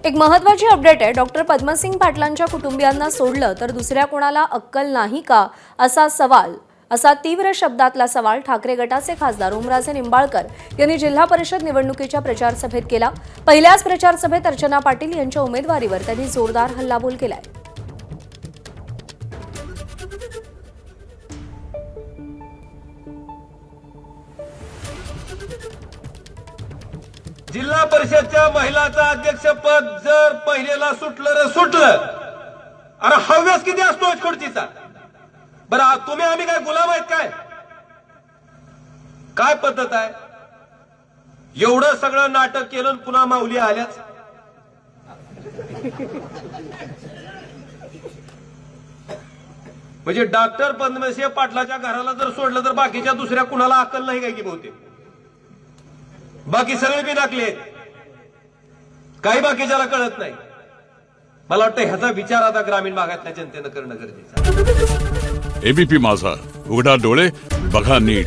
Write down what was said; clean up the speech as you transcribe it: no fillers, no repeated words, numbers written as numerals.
एक महत्त्वाची अपडेट आहे। डॉक्टर पद्मसिंग पाटलांच्या कुटुंबियांना सोडलं तर दुसऱ्या कोणाला अक्कल नाही का असा तीव्र शब्दातला सवाल ठाकरे गटाचे खासदार ओमराजे निंबाळकर यांनी जिल्हा परिषद निवडणुकीच्या प्रचार सभेत केला। पहिल्याच प्रचार सभेत अर्चना पाटील यांच्या उमेदवारीवर त्यांनी जोरदार हल्लाबोल केलाय। जिल्हा परिषदच्या महिलाचं अध्यक्षपद जर पहिलेला सुटलं अरे हव्यास किती असतो खुर्चीचा। बरं तुम्ही आम्ही काय गुलाम आहेत काय पद्धत आहे? एवढं सगळं नाटक केलं पुन्हा माऊली आल्याच। म्हणजे डॉक्टर पद्मसिंह पाटलाच्या घराला जर सोडलं तर बाकीच्या दुसऱ्या कुणाला अक्कल नाही काय की बहुतेक बाकी सगळे बी दाखले काही बाकीच्याला कळत नाही। मला वाटतं ह्याचा विचार आता ग्रामीण भागातल्या जनतेनं करणं गरजेचं आहे। एबीपी माझा, उघडा डोळे बघा नीट।